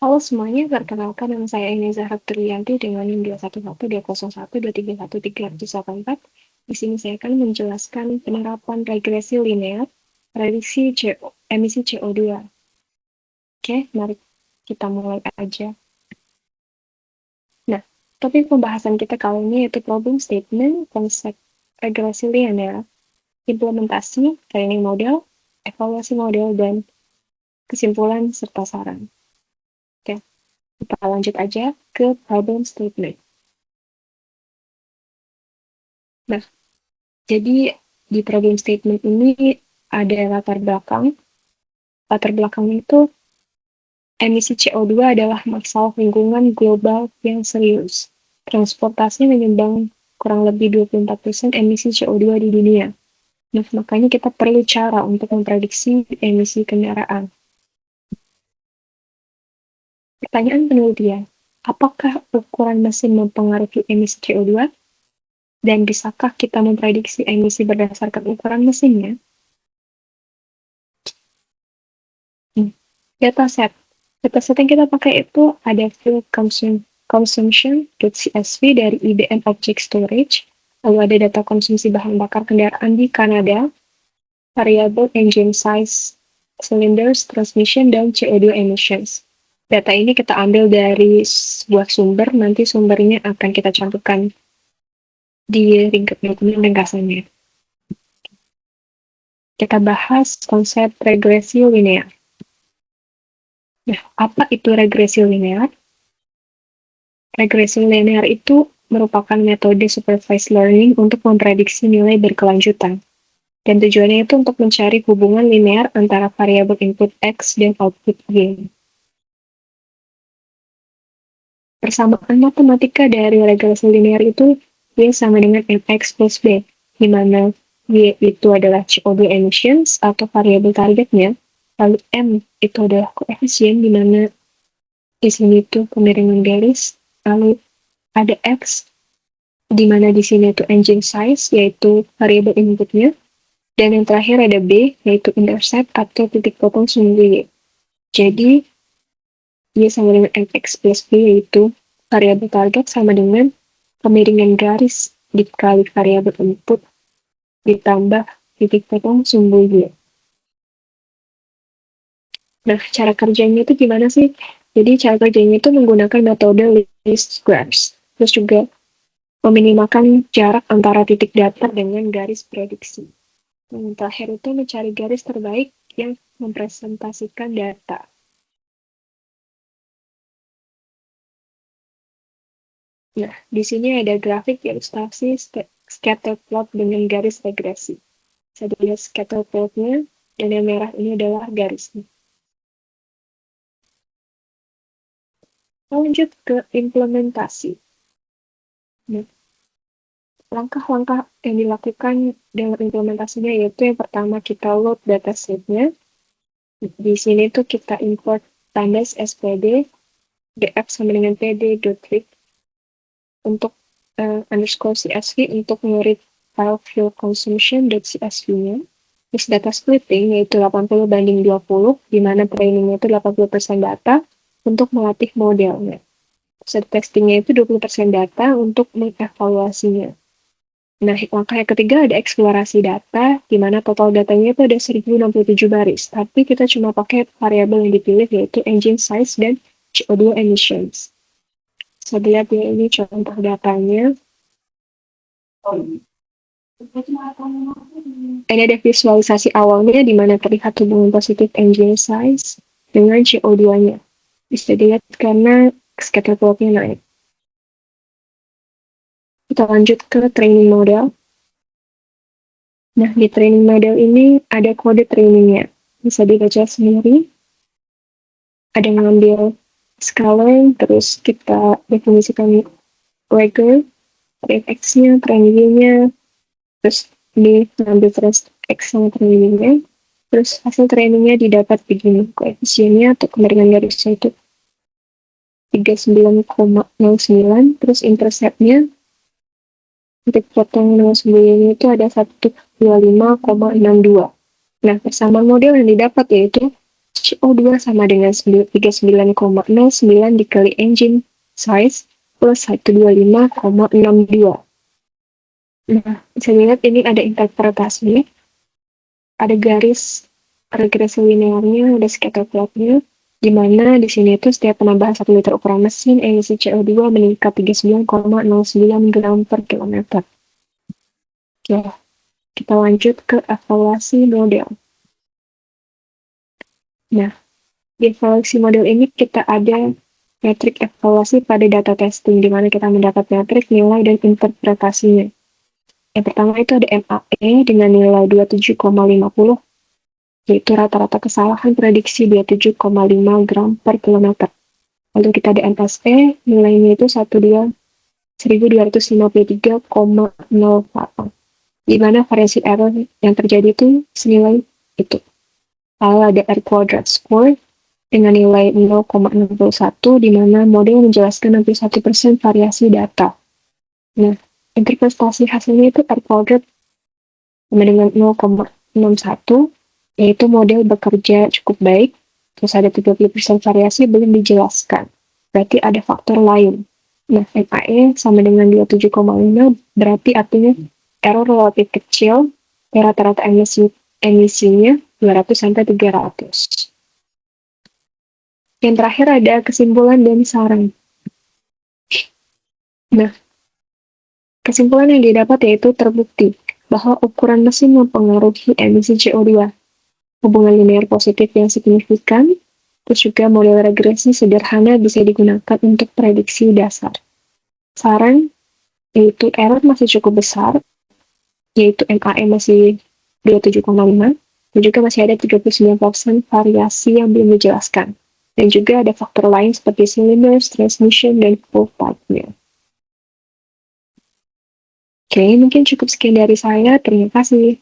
Halo semuanya, perkenalkan nama saya Eni Zahra Triyanti dengan NIM 2112012013384. Di sini saya akan menjelaskan penerapan regresi linear, prediksi emisi CO2. Oke, mari kita mulai aja. Nah, topik pembahasan kita kali ini yaitu problem statement, konsep regresi linear, implementasi, training model, evaluasi model, dan kesimpulan serta saran. Oke, kita lanjut aja ke problem statement. Nah, jadi di problem statement ini ada latar belakang. Latar belakangnya itu emisi CO2 adalah masalah lingkungan global yang serius. Transportasi menyumbang kurang lebih 24% emisi CO2 di dunia. Nah, makanya kita perlu cara untuk memprediksi emisi kendaraan. Pertanyaan penelitian, apakah ukuran mesin mempengaruhi emisi CO2? Dan bisakah kita memprediksi emisi berdasarkan ukuran mesinnya? Dataset. Dataset yang kita pakai itu ada fuel consumption.csv dari IBM Object Storage, lalu ada data konsumsi bahan bakar kendaraan di Kanada, variable engine size, cylinders, transmission, dan CO2 emissions. Data ini kita ambil dari sebuah sumber, nanti sumbernya akan kita cantumkan di dokumen ringkasannya. Kita bahas konsep regresi linear. Nah, apa itu regresi linear? Regresi linear itu merupakan metode supervised learning untuk memprediksi nilai berkelanjutan. Dan tujuannya itu untuk mencari hubungan linear antara variabel input X dan output Y. Persamaan matematika dari regresi linear itu Y sama dengan MX plus B, di mana Y itu adalah CO2 emissions atau variabel targetnya, lalu M itu adalah koefisien di mana di sini itu kemiringan garis, lalu ada X di mana di sini itu engine size, yaitu variabel inputnya, dan yang terakhir ada B, yaitu intercept atau titik potong sumbu Y. Jadi, Y sama dengan MX plus B, yaitu variabel target sama dengan kemiringan garis dikali variabel input ditambah titik potong sumbu Y. Nah, cara kerjanya itu gimana sih? Jadi, cara kerjanya itu menggunakan metode least squares. Terus juga meminimalkan jarak antara titik data dengan garis prediksi. Yang terakhir itu mencari garis terbaik yang mempresentasikan data. Nah, di sini ada grafik ilustrasi scatter plot dengan garis regresi. Bisa dilihat scatter plotnya, dan yang merah ini adalah garisnya. Lanjut ke implementasi. Nah, langkah-langkah yang dilakukan dalam implementasinya yaitu yang pertama kita load datasetnya. Di sini tuh kita import tandas SPD, df sama dengan pd.read untuk underscore CSV untuk nge-read file fuel consumption.csv-nya. Terus data splitting yaitu 80/20, di mana trainingnya itu 80% data untuk melatih modelnya. Set testingnya itu 20% data untuk mengevaluasinya. Nah, langkah yang ketiga ada eksplorasi data, di mana total datanya itu ada 1067 baris, tapi kita cuma pakai variabel yang dipilih yaitu engine size dan CO2 emissions. Bisa dilihat ya, ini contoh datanya. Ini ada visualisasi awalnya di mana terlihat hubungan positif engine size dengan CO2-nya. Bisa dilihat karena scatter plotnya naik. Kita lanjut ke training model. Nah, di training model ini ada kode trainingnya. Bisa dibaca sendiri. Ada yang ngambil scalar, terus kita definisikan regular, x-nya, training y-nya, terus di ngambil terus x sama trainingnya. Terus hasil trainingnya didapat begini, koefisiennya atau kemiringan garisnya itu 39,09, terus interceptnya titik potong 09 itu ada 125,62. Nah, persamaan model yang didapat yaitu CO2 sama dengan 39,09 dikali engine size plus 125,62. Nah, bisa dilihat ini ada interpretasi, ada garis regresi linearnya, ada scatter plotnya, di mana di sini itu setiap penambahan 1 liter ukuran mesin, emisi CO2 meningkat 39,09 gram per kilometer. Oke, kita lanjut ke evaluasi model. Nah, di evaluasi model ini kita ada metrik evaluasi pada data testing, di mana kita mendapat metrik nilai dan interpretasinya. Yang pertama itu ada MAE dengan nilai 27,50, yaitu rata-rata kesalahan prediksi 27,5 gram per kilometer. Lalu kita ada MSE, nilainya itu 1253,08, di mana variasi error yang terjadi itu senilai itu. Lalu ada R quadrat score dengan nilai 0,61, di mana model menjelaskan 61% variasi data. Nah, interpretasi hasilnya itu R quadrat sama dengan 0,61, yaitu model bekerja cukup baik, terus ada 30% variasi belum dijelaskan. Berarti ada faktor lain. Nah, MAE sama dengan 27,5, berarti artinya error relatif kecil, rata-rata emisinya 200-300. Yang terakhir ada kesimpulan dan saran. Nah, kesimpulan yang didapat yaitu terbukti bahwa ukuran mesin mempengaruhi emisi CO2. Hubungan linear positif yang signifikan, terus juga model regresi sederhana bisa digunakan untuk prediksi dasar. Saran, yaitu error masih cukup besar, yaitu MAE masih 27,5, dan juga masih ada 39% variasi yang belum dijelaskan. Dan juga ada faktor lain seperti cylinders, transmission, dan full pipe-nya. Oke, mungkin cukup sekian dari saya. Terima kasih.